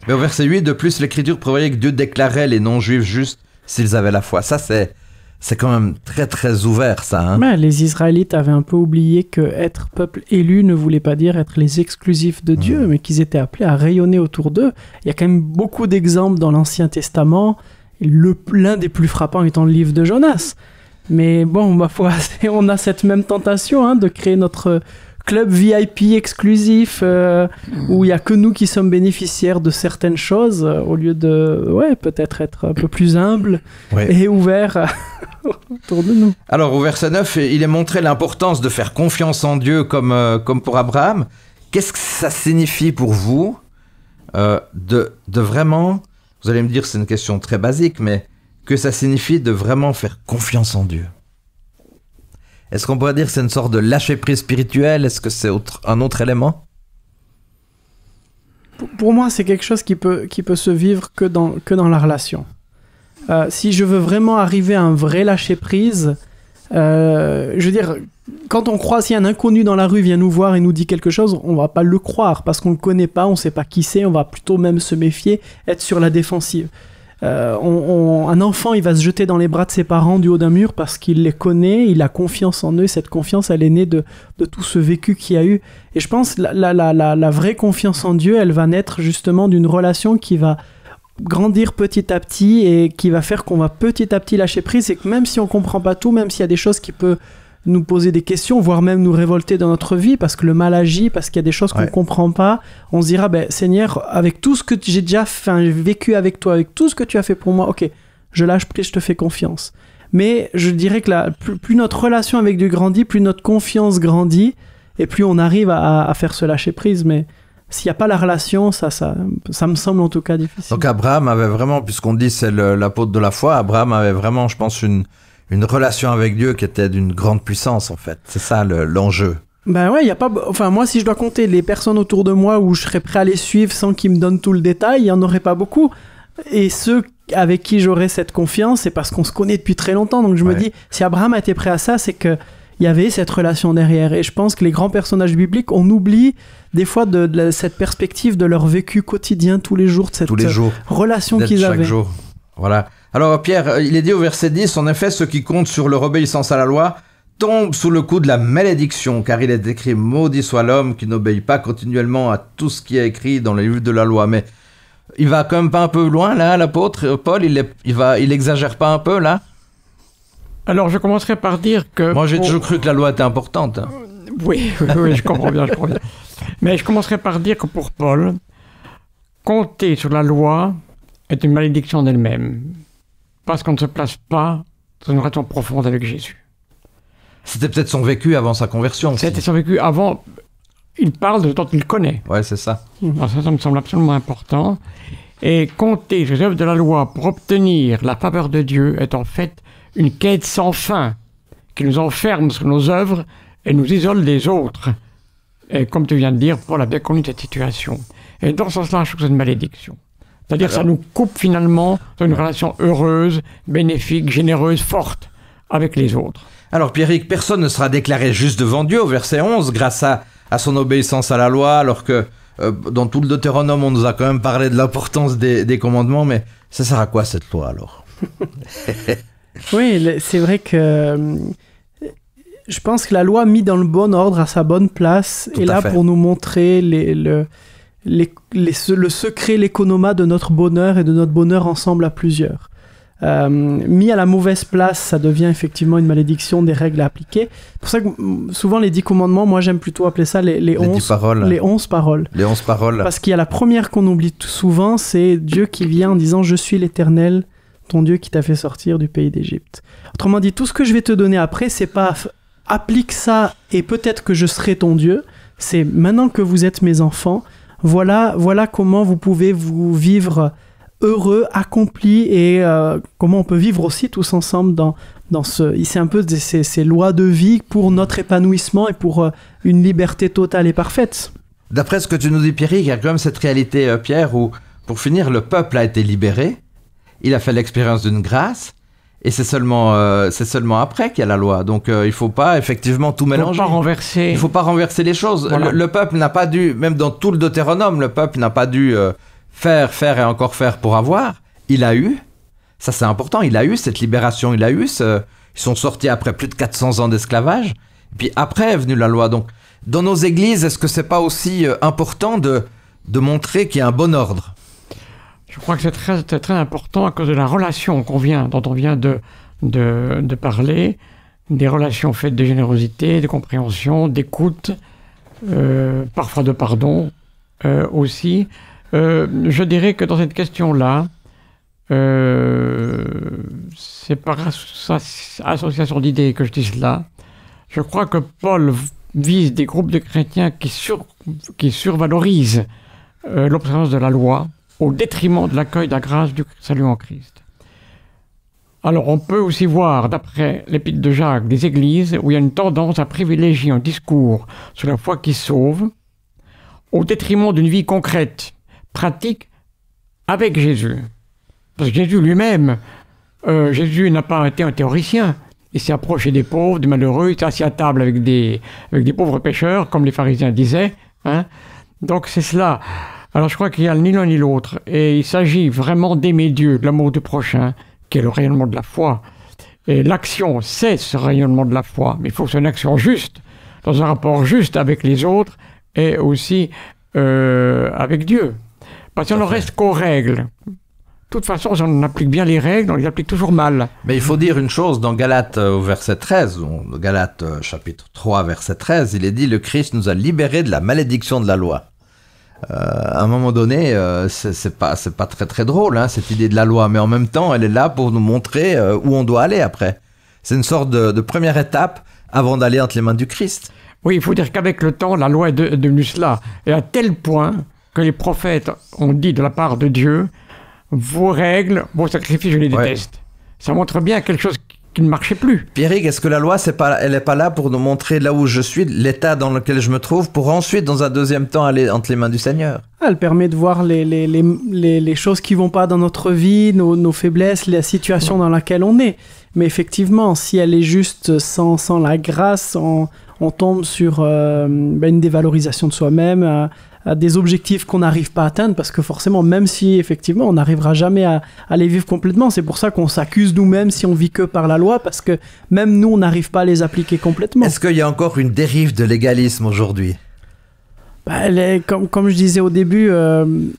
A: Mais au verset 8, de plus, l'Écriture prévoyait que Dieu déclarait les non-juifs justes s'ils avaient la foi. Ça, c'est C'est quand même très très ouvert ça. Hein.
B: Mais les Israélites avaient un peu oublié que être peuple élu ne voulait pas dire être les exclusifs de Dieu, mais qu'ils étaient appelés à rayonner autour d'eux. Il y a quand même beaucoup d'exemples dans l'Ancien Testament, l'un des plus frappants étant le livre de Jonas. Mais bon, ma foi, on a cette même tentation hein, de créer notre club VIP exclusif où il n'y a que nous qui sommes bénéficiaires de certaines choses au lieu de peut-être être un peu plus humble et ouvert autour de nous.
A: Alors au verset 9, il est montré l'importance de faire confiance en Dieu comme pour Abraham. Qu'est-ce que ça signifie pour vous de vraiment, vous allez me dire c'est une question très basique, mais que ça signifie de vraiment faire confiance en Dieu? Est-ce qu'on pourrait dire que c'est une sorte de lâcher-prise spirituel? Est-ce que c'est un autre élément?
B: Pour moi, c'est quelque chose qui peut se vivre que dans la relation. Si je veux vraiment arriver à un vrai lâcher-prise, je veux dire, quand on croit, si un inconnu dans la rue vient nous voir et nous dit quelque chose, on va pas le croire parce qu'on le connaît pas, on sait pas qui c'est, on va plutôt même se méfier, être sur la défensive. Un enfant, il va se jeter dans les bras de ses parents du haut d'un mur parce qu'il les connaît, il a confiance en eux. Cette confiance, elle est née de tout ce vécu qu'il y a eu. Et je pense que la vraie confiance en Dieu, elle va naître justement d'une relation qui va grandir petit à petit et qui va faire qu'on va petit à petit lâcher prise. Et que même si on comprend pas tout, même s'il y a des choses qui peuvent nous poser des questions, voire même nous révolter dans notre vie, parce que le mal agit, parce qu'il y a des choses qu'on ne comprend pas, on se dira, Seigneur, avec tout ce que j'ai déjà vécu avec toi, avec tout ce que tu as fait pour moi, ok, je lâche prise, je te fais confiance. Mais je dirais que plus notre relation avec Dieu grandit, plus notre confiance grandit, et plus on arrive à faire ce lâcher prise. Mais s'il n'y a pas la relation, ça me semble en tout cas difficile.
A: Donc Abraham avait vraiment, puisqu'on dit c'est l'apôtre de la foi, Abraham avait vraiment, je pense, une relation avec Dieu qui était d'une grande puissance, en fait. C'est ça l'enjeu.
B: Ben ouais, il y a pas... Enfin, moi, si je dois compter les personnes autour de moi où je serais prêt à les suivre sans qu'ils me donnent tout le détail, il n'y en aurait pas beaucoup. Et ceux avec qui j'aurais cette confiance, c'est parce qu'on se connaît depuis très longtemps. Donc je me dis, si Abraham a été prêt à ça, c'est qu'il y avait cette relation derrière. Et je pense que les grands personnages bibliques, on oublie des fois de cette perspective de leur vécu quotidien tous les jours, de cette relation qu'ils avaient.
A: Chaque jour, voilà. Alors Pierre, il est dit au verset 10, en effet, ceux qui comptent sur leur obéissance à la loi tombent sous le coup de la malédiction, car il est écrit « Maudit soit l'homme qui n'obéit pas continuellement à tout ce qui est écrit dans les livres de la loi ». Mais il va quand même pas un peu loin, là, l'apôtre Paul, il exagère pas un peu, là?
C: Alors, je commencerai par dire que...
A: Moi, j'ai toujours cru que la loi était importante.
C: Oui, je comprends bien, Mais je commencerai par dire que pour Paul, compter sur la loi est une malédiction d'elle-même. Parce qu'on ne se place pas dans une relation profonde avec Jésus.
A: C'était peut-être son vécu avant sa conversion.
C: C'était son vécu avant. Il parle de ce dont il connaît.
A: Ouais, c'est ça.
C: Alors ça me semble absolument important. Et compter sur les œuvres de la loi pour obtenir la faveur de Dieu est en fait une quête sans fin qui nous enferme sur nos œuvres et nous isole des autres. Et comme tu viens de dire, Paul a bien connu cette situation. Et dans ce sens-là, je trouve que c'est une malédiction. C'est-à-dire que ça nous coupe finalement d'une relation heureuse, bénéfique, généreuse, forte avec les autres.
A: Alors Pierrick, personne ne sera déclaré juste devant Dieu au verset 11 grâce à son obéissance à la loi, alors que dans tout le Deutéronome, on nous a quand même parlé de l'importance des commandements, mais ça sert à quoi cette loi alors?
B: Oui, c'est vrai que je pense que la loi mise dans le bon ordre, à sa bonne place, est là pour nous montrer le secret, l'économat de notre bonheur et de notre bonheur ensemble à plusieurs. Mis à la mauvaise place, ça devient effectivement une malédiction des règles à appliquer. C'est pour ça que souvent les 10 commandements, moi j'aime plutôt appeler ça les 11 paroles. Les 11 paroles.
A: Les 11 paroles.
B: Parce qu'il y a la première qu'on oublie tout souvent, c'est Dieu qui vient en disant « Je suis l'Éternel, ton Dieu qui t'a fait sortir du pays d'Égypte ». Autrement dit, tout ce que je vais te donner après, c'est pas « applique ça et peut-être que je serai ton Dieu », c'est « maintenant que vous êtes mes enfants, voilà comment vous pouvez vous vivre heureux, accompli et comment on peut vivre aussi tous ensemble dans c'est un peu ces lois de vie pour notre épanouissement et pour une liberté totale et parfaite.
A: D'après ce que tu nous dis, Pierrick, il y a quand même cette réalité, Pierre, où pour finir, le peuple a été libéré, il a fait l'expérience d'une grâce, et c'est seulement après qu'il y a la loi. Donc il ne faut pas effectivement tout mélanger. Il ne faut pas renverser les choses. Voilà. Le peuple n'a pas dû, même dans tout le Deutéronome, le peuple n'a pas dû faire et encore faire pour avoir. Il a eu. Ça, c'est important. Il a eu cette libération. Ils sont sortis après plus de 400 ans d'esclavage. Et puis après est venue la loi. Donc, dans nos églises, est-ce que c'est pas aussi important de montrer qu'il y a un bon ordre?
C: Je crois que c'est très important à cause de la relation dont on vient de parler, des relations faites de générosité, de compréhension, d'écoute, parfois de pardon aussi. Je dirais que dans cette question-là, c'est par association d'idées que je dis cela. Je crois que Paul vise des groupes de chrétiens qui survalorisent l'observance de la loi au détriment de l'accueil de la grâce du salut en Christ. Alors on peut aussi voir, d'après l'épître de Jacques, des églises où il y a une tendance à privilégier un discours sur la foi qui sauve au détriment d'une vie concrète, pratique, avec Jésus. Parce que Jésus lui-même, Jésus n'a pas été un théoricien. Il s'est approché des pauvres, des malheureux, il s'est assis à table avec des pauvres pécheurs, comme les pharisiens disaient. Hein. Donc c'est cela. Alors je crois qu'il n'y a ni l'un ni l'autre. Et il s'agit vraiment d'aimer Dieu, de l'amour du prochain, qui est le rayonnement de la foi. Et l'action, c'est ce rayonnement de la foi. Mais il faut que ce soit une action juste, dans un rapport juste avec les autres et aussi avec Dieu. Parce qu'on ne reste qu'aux règles. De toute façon, si on applique bien les règles, on les applique toujours mal.
A: Mais il faut dire une chose, dans Galates au verset 13, Galates chapitre 3 verset 13, il est dit « Le Christ nous a libérés de la malédiction de la loi ». À un moment donné, c'est pas très très drôle, hein, cette idée de la loi, mais en même temps, elle est là pour nous montrer où on doit aller après. C'est une sorte de première étape avant d'aller entre les mains du Christ.
C: Oui, il faut dire qu'avec le temps, la loi est devenue cela, et à tel point que les prophètes ont dit de la part de Dieu « Vos règles, vos sacrifices, je les déteste ». Ça montre bien quelque chose qui ne marchait plus.
A: Pierrick, est-ce que la loi, elle n'est pas là pour nous montrer là où je suis, l'état dans lequel je me trouve, pour ensuite, dans un deuxième temps, aller entre les mains du Seigneur?
B: Elle permet de voir les choses qui vont pas dans notre vie, nos faiblesses, la situation dans laquelle on est. Mais effectivement, si elle est juste sans la grâce, on tombe sur une dévalorisation de soi-même, à des objectifs qu'on n'arrive pas à atteindre, parce que forcément, même si effectivement on n'arrivera jamais à les vivre complètement, c'est pour ça qu'on s'accuse nous-mêmes si on vit que par la loi, parce que même nous, on n'arrive pas à les appliquer complètement.
A: Est-ce qu'il y a encore une dérive de légalisme aujourd'hui?
B: Comme je disais au début, on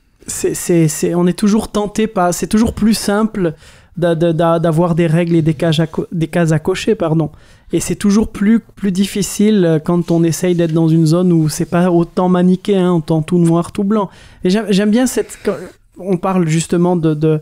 B: est toujours tenté par... C'est toujours plus simple d'avoir des règles et des cases à cocher, pardon. Et c'est toujours plus difficile quand on essaye d'être dans une zone où c'est pas autant manichéen, autant tout noir, tout blanc. Et j'aime bien on parle justement de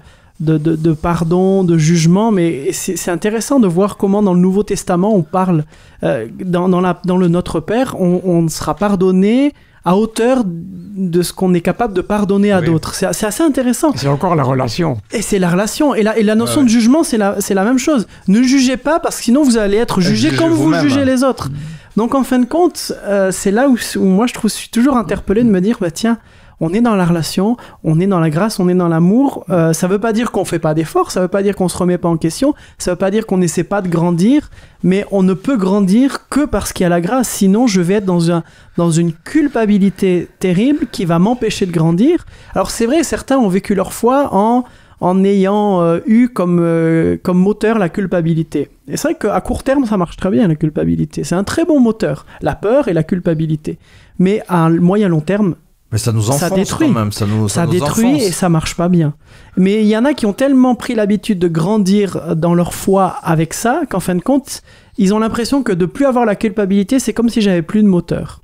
B: pardon, de jugement, mais c'est intéressant de voir comment dans le Nouveau Testament on parle dans le Notre Père, on sera pardonné à hauteur de ce qu'on est capable de pardonner à d'autres. C'est assez intéressant.
C: C'est encore la relation.
B: Et c'est la relation. Et la notion de jugement, c'est la même chose. Ne jugez pas, parce que sinon vous allez être jugé comme vous jugez les autres. Donc en fin de compte, c'est là où moi je suis toujours interpellé de me dire, tiens, on est dans la relation, on est dans la grâce, on est dans l'amour. Ça veut pas dire qu'on fait pas d'efforts, ça veut pas dire qu'on se remet pas en question, ça veut pas dire qu'on n'essaie pas de grandir, mais on ne peut grandir que parce qu'il y a la grâce. Sinon, je vais être dans une culpabilité terrible qui va m'empêcher de grandir. Alors c'est vrai, certains ont vécu leur foi en ayant eu comme moteur la culpabilité. Et c'est vrai qu'à court terme, ça marche très bien, la culpabilité. C'est un très bon moteur, la peur et la culpabilité. Mais à moyen long terme,
A: mais ça nous enfonce
B: ça détruit.
A: Quand même, ça nous
B: détruit
A: enfonce.
B: Et ça marche pas bien. Mais il y en a qui ont tellement pris l'habitude de grandir dans leur foi avec ça, qu'en fin de compte, ils ont l'impression que de plus avoir la culpabilité, c'est comme si j'avais plus de moteur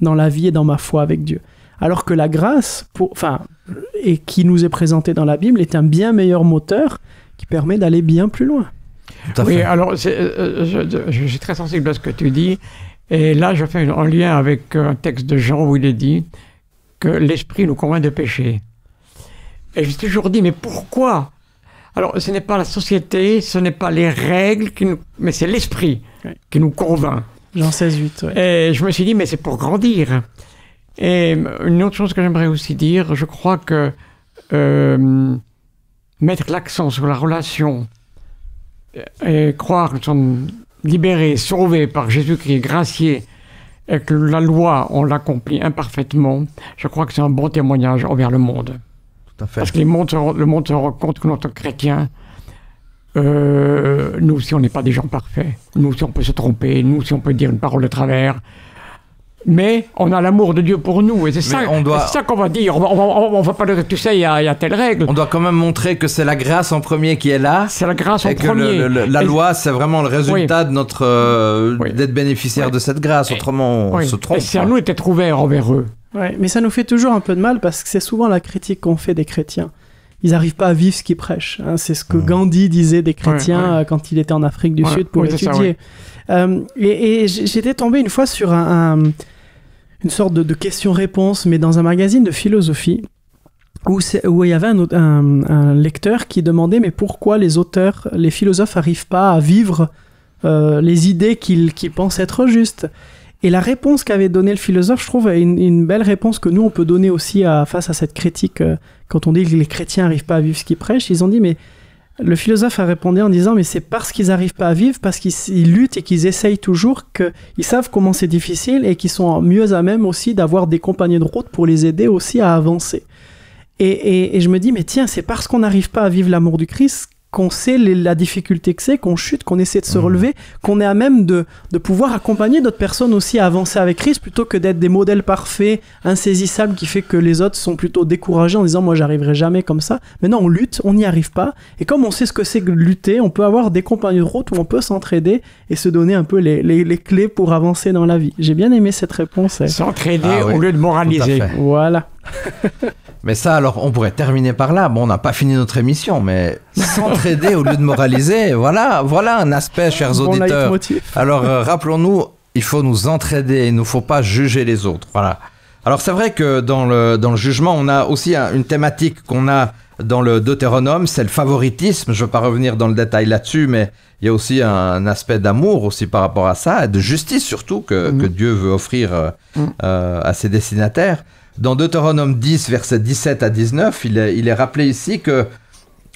B: dans la vie et dans ma foi avec Dieu. Alors que la grâce, et qui nous est présentée dans la Bible, est un bien meilleur moteur qui permet d'aller bien plus loin.
C: Oui, alors je suis très sensible à ce que tu dis. Et là, je fais un lien avec un texte de Jean où il est dit que l'esprit nous convainc de pécher. Et je me suis toujours dit, mais pourquoi? Alors, ce n'est pas la société, ce n'est pas les règles, mais c'est l'esprit qui nous convainc.
B: Jean 16:8, ouais.
C: Et je me suis dit, mais c'est pour grandir. Et une autre chose que j'aimerais aussi dire, je crois que mettre l'accent sur la relation et croire que nous sommes libérés, sauvés par Jésus-Christ, graciés, et que la loi, on l'accomplit imparfaitement, je crois que c'est un bon témoignage envers le monde.
A: Tout à fait.
C: Parce que le monde se rend compte que notre chrétien, Nous aussi, on n'est pas des gens parfaits. Nous aussi, on peut se tromper. Nous aussi, on peut dire une parole de travers. Mais on a l'amour de Dieu pour nous. Et c'est ça qu'on va dire. On va pas dire, tu sais, il y a telle règle.
A: On doit quand même montrer que c'est la grâce en premier qui est là.
C: C'est la grâce en
A: premier. Et que la loi, c'est vraiment le résultat de notre d'être bénéficiaire de cette grâce. Autrement, on se trompe.
C: Et c'est à nous d'être ouverts envers eux.
B: Ouais, mais ça nous fait toujours un peu de mal parce que c'est souvent la critique qu'on fait des chrétiens. Ils n'arrivent pas à vivre ce qu'ils prêchent. Hein. C'est ce que Gandhi disait des chrétiens quand il était en Afrique du Sud pour étudier. Et j'étais tombé une fois sur une sorte de question-réponse, mais dans un magazine de philosophie, où il y avait un lecteur qui demandait mais pourquoi les philosophes n'arrivent pas à vivre les idées qu'ils pensent être justes. Et la réponse qu'avait donnée le philosophe, je trouve, est une belle réponse que nous, on peut donner aussi face à cette critique. Quand on dit que les chrétiens n'arrivent pas à vivre ce qu'ils prêchent, ils ont dit, mais le philosophe a répondu en disant, mais c'est parce qu'ils n'arrivent pas à vivre, parce qu'ils luttent et qu'ils essayent toujours, qu'ils savent comment c'est difficile et qu'ils sont mieux à même aussi d'avoir des compagnons de route pour les aider aussi à avancer. Et je me dis, mais tiens, c'est parce qu'on n'arrive pas à vivre l'amour du Christ qu'on sait la difficulté que c'est, qu'on chute, qu'on essaie de se relever, qu'on est à même de pouvoir accompagner d'autres personnes aussi à avancer avec Christ, plutôt que d'être des modèles parfaits, insaisissables, qui fait que les autres sont plutôt découragés en disant « moi j'arriverai jamais comme ça ». Mais non, on lutte, on n'y arrive pas, et comme on sait ce que c'est que lutter, on peut avoir des compagnons de route où on peut s'entraider et se donner un peu les clés pour avancer dans la vie. J'ai bien aimé cette réponse.
C: S'entraider au lieu de moraliser.
B: Voilà.
A: Mais ça, alors, on pourrait terminer par là. Bon, on n'a pas fini notre émission, mais s'entraider au lieu de moraliser, voilà un aspect, chers auditeurs. Alors, rappelons-nous, il faut nous entraider, il ne faut pas juger les autres. Voilà. Alors, c'est vrai que dans le jugement, on a aussi une thématique qu'on a dans le Deutéronome, c'est le favoritisme. Je ne veux pas revenir dans le détail là-dessus, mais il y a aussi un aspect d'amour aussi par rapport à ça, et de justice surtout que Dieu veut offrir à ses destinataires. Dans Deutéronome 10, versets 17 à 19, il est rappelé ici que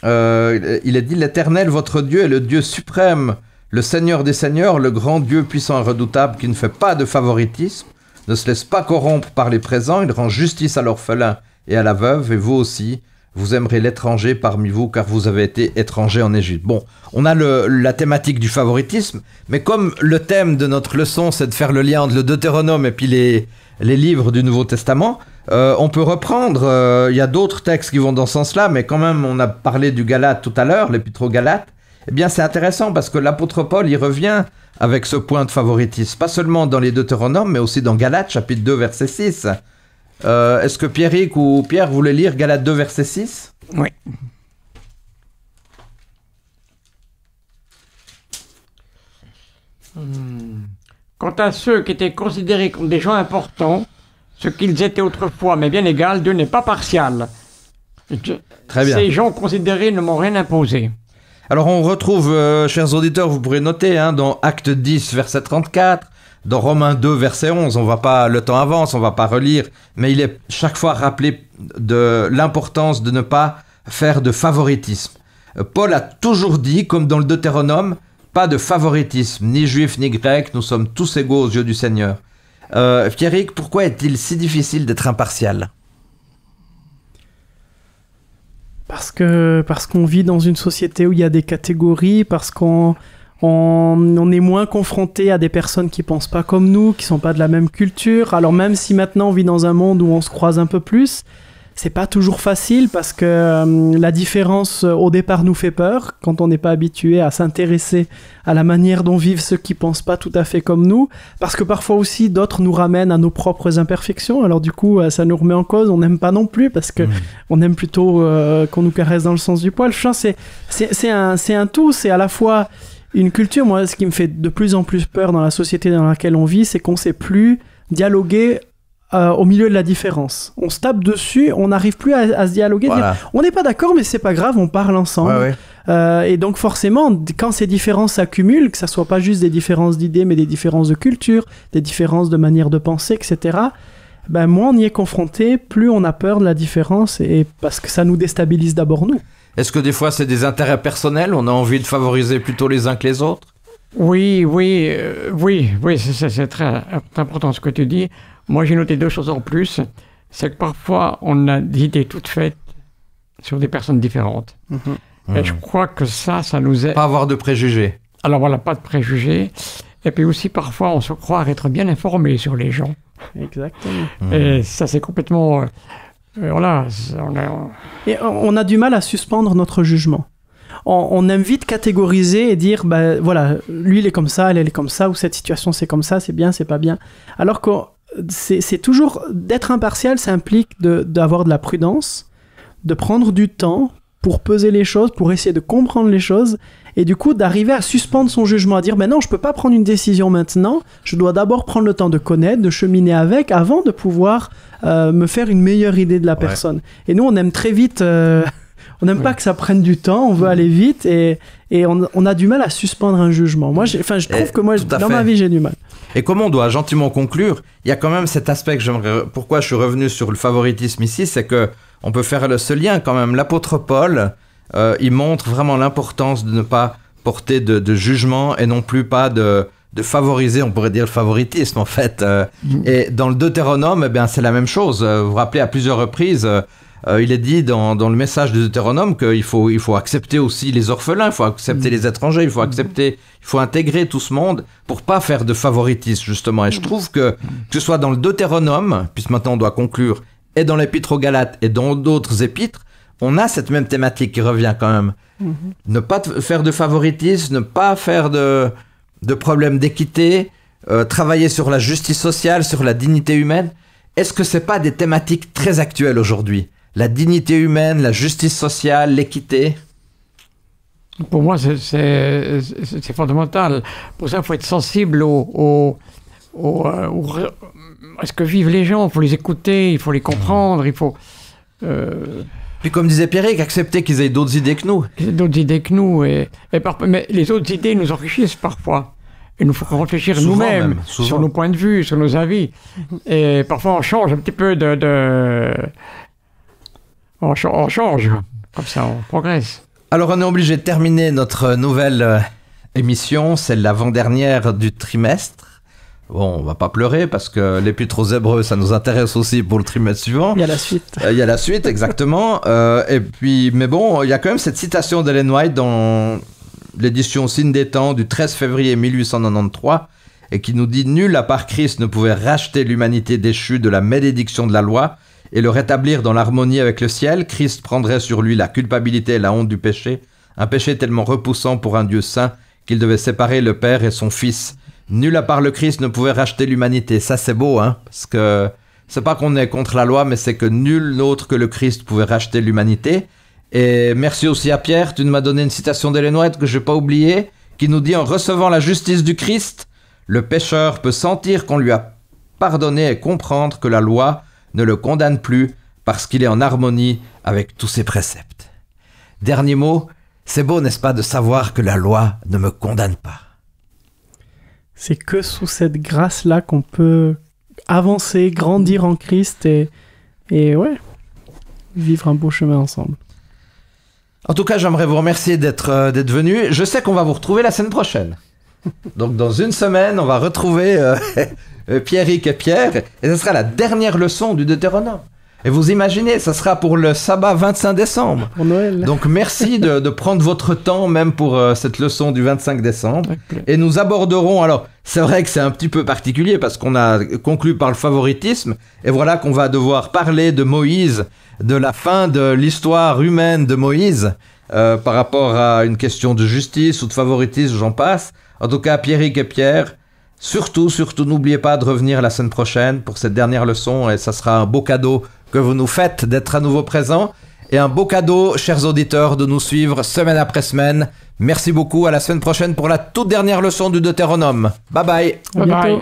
A: il est dit « L'Éternel, votre Dieu, est le Dieu suprême, le Seigneur des Seigneurs, le grand Dieu puissant et redoutable, qui ne fait pas de favoritisme, ne se laisse pas corrompre par les présents, il rend justice à l'orphelin et à la veuve, et vous aussi, vous aimerez l'étranger parmi vous, car vous avez été étranger en Égypte. » Bon, on a la thématique du favoritisme, mais comme le thème de notre leçon, c'est de faire le lien entre le Deutéronome et puis les livres du Nouveau Testament, on peut reprendre, il y a d'autres textes qui vont dans ce sens-là, mais quand même, on a parlé du Galate tout à l'heure, l'épître aux Galates. Eh bien, c'est intéressant parce que l'apôtre Paul, il revient avec ce point de favoritisme, pas seulement dans les Deutéronomes, mais aussi dans Galates, chapitre 2, verset 6. Est-ce que Pierrick ou Pierre voulait lire Galates 2, verset 6 ?
C: Oui. Quant à ceux qui étaient considérés comme des gens importants, ce qu'ils étaient autrefois, mais bien égal, Dieu n'est pas partial.
A: Très bien.
C: Ces gens considérés ne m'ont rien imposé.
A: Alors on retrouve, chers auditeurs, vous pourrez noter, dans Actes 10, verset 34, dans Romains 2, verset 11, le temps avance, on ne va pas relire, mais il est chaque fois rappelé de l'importance de ne pas faire de favoritisme. Paul a toujours dit, comme dans le Deutéronome, pas de favoritisme, ni juif ni grec, nous sommes tous égaux aux yeux du Seigneur. Pierrick, pourquoi est-il si difficile d'être impartial ?
B: Parce qu'on vit dans une société où il y a des catégories, parce qu'on est moins confronté à des personnes qui pensent pas comme nous, qui sont pas de la même culture. Alors même si maintenant on vit dans un monde où on se croise un peu plus, c'est pas toujours facile parce que la différence au départ nous fait peur quand on n'est pas habitué à s'intéresser à la manière dont vivent ceux qui pensent pas tout à fait comme nous, parce que parfois aussi d'autres nous ramènent à nos propres imperfections, alors du coup ça nous remet en cause, on n'aime pas non plus parce que on aime plutôt qu'on nous caresse dans le sens du poil. Je pense que c'est un tout, c'est à la fois une culture. Moi, ce qui me fait de plus en plus peur dans la société dans laquelle on vit, c'est qu'on sait plus dialoguer au milieu de la différence. On se tape dessus, on n'arrive plus à se dialoguer.
A: Voilà.
B: Dire, on n'est pas d'accord, mais c'est pas grave, on parle ensemble. Ouais. Et donc forcément, quand ces différences s'accumulent, que ça soit pas juste des différences d'idées, mais des différences de culture, des différences de manière de penser, etc., ben, moins on y est confronté, plus on a peur de la différence, et parce que ça nous déstabilise d'abord nous.
A: Est-ce que des fois c'est des intérêts personnels, on a envie de favoriser plutôt les uns que les autres ?
C: Oui, c'est très important ce que tu dis. Moi, j'ai noté deux choses en plus. C'est que parfois, on a des idées toutes faites sur des personnes différentes. Et je crois que ça nous aide.
A: Pas avoir de préjugés.
C: Alors voilà, pas de préjugés. Et puis aussi, parfois, on se croit être bien informé sur les gens.
B: Exactement.
C: Et ça, c'est complètement... voilà.
B: Et on a du mal à suspendre notre jugement. On aime vite catégoriser et dire, ben voilà, lui il est comme ça, elle est comme ça, ou cette situation c'est comme ça, c'est bien, c'est pas bien. Alors que c'est toujours, d'être impartial, ça implique d'avoir de la prudence, de prendre du temps pour peser les choses, pour essayer de comprendre les choses, et du coup d'arriver à suspendre son jugement, à dire, ben non, je peux pas prendre une décision maintenant, je dois d'abord prendre le temps de connaître, de cheminer avec, avant de pouvoir me faire une meilleure idée de la personne. Et nous, on aime très vite... On n'aime pas que ça prenne du temps, on veut aller vite et on a du mal à suspendre un jugement. Moi, je trouve que moi, dans ma vie, j'ai du mal.
A: Et comme on doit gentiment conclure, il y a quand même cet aspect que pourquoi je suis revenu sur le favoritisme ici, c'est que on peut faire ce lien quand même. L'apôtre Paul, il montre vraiment l'importance de ne pas porter de jugement et non plus pas de favoriser, on pourrait dire le favoritisme en fait. Et dans le Deutéronome, eh bien, c'est la même chose. Vous vous rappelez à plusieurs reprises... il est dit dans le message de Deutéronome qu'il faut accepter aussi les orphelins, il faut accepter les étrangers, il faut intégrer tout ce monde pour pas faire de favoritisme justement. Et je trouve que ce soit dans le Deutéronome, puisque maintenant on doit conclure, et dans l'épître aux Galates et dans d'autres épîtres, on a cette même thématique qui revient quand même. Ne pas faire de favoritisme, ne pas faire de problème d'équité, travailler sur la justice sociale, sur la dignité humaine. Est-ce que c'est pas des thématiques très actuelles aujourd'hui ? La dignité humaine, la justice sociale, l'équité.
C: Pour moi, c'est fondamental. Pour ça, il faut être sensible à ce que vivent les gens. Il faut les écouter, il faut les comprendre, il faut...
A: Puis comme disait Pierrick, accepter qu'ils aient d'autres idées que nous.
C: D'autres idées que nous. Mais les autres idées nous enrichissent parfois. Il nous faut réfléchir nous-mêmes sur nos points de vue, sur nos avis. Et parfois, on change un petit peu on change, comme ça on progresse.
A: Alors on est obligé de terminer notre nouvelle émission, c'est l'avant-dernière du trimestre. Bon, on va pas pleurer parce que l'épître aux Hébreux, ça nous intéresse aussi pour le trimestre suivant.
B: Il y a la suite.
A: Il y a la suite, exactement. Et puis, mais bon, il y a quand même cette citation d'Ellen White dans l'édition Signe des Temps du 13 février 1893 et qui nous dit « Nul à part Christ ne pouvait racheter l'humanité déchue de la malédiction de la loi et le rétablir dans l'harmonie avec le ciel. Christ prendrait sur lui la culpabilité et la honte du péché, un péché tellement repoussant pour un Dieu saint qu'il devait séparer le Père et son Fils. Nul à part le Christ ne pouvait racheter l'humanité. » Ça, c'est beau, hein, parce que c'est pas qu'on est contre la loi, mais c'est que nul autre que le Christ pouvait racheter l'humanité. Et merci aussi à Pierre, tu m'as donné une citation d'Ellen White que je n'ai pas oubliée, qui nous dit « En recevant la justice du Christ, le pécheur peut sentir qu'on lui a pardonné et comprendre que la loi ne le condamne plus parce qu'il est en harmonie avec tous ses préceptes. » Dernier mot, c'est beau, n'est-ce pas, de savoir que la loi ne me condamne pas.
B: C'est que sous cette grâce-là qu'on peut avancer, grandir en Christ et ouais, vivre un beau chemin ensemble.
A: En tout cas, j'aimerais vous remercier d'être venu. Je sais qu'on va vous retrouver la semaine prochaine. Donc, dans une semaine, on va retrouver Pierrick et Pierre, et ce sera la dernière leçon du Deutéronome. Et vous imaginez, ça sera pour le sabbat 25 décembre.
B: Pour Noël.
A: Donc, merci de prendre votre temps, même pour cette leçon du 25 décembre. Okay. Et nous aborderons, alors, c'est vrai que c'est un petit peu particulier, parce qu'on a conclu par le favoritisme, et voilà qu'on va devoir parler de Moïse, de la fin de l'histoire humaine de Moïse, par rapport à une question de justice ou de favoritisme, j'en passe. En tout cas, Pierrick et Pierre, surtout, n'oubliez pas de revenir la semaine prochaine pour cette dernière leçon, et ça sera un beau cadeau que vous nous faites d'être à nouveau présents, et un beau cadeau, chers auditeurs, de nous suivre semaine après semaine. Merci beaucoup, à la semaine prochaine pour la toute dernière leçon du Deutéronome. Bye bye.
C: Bye bye.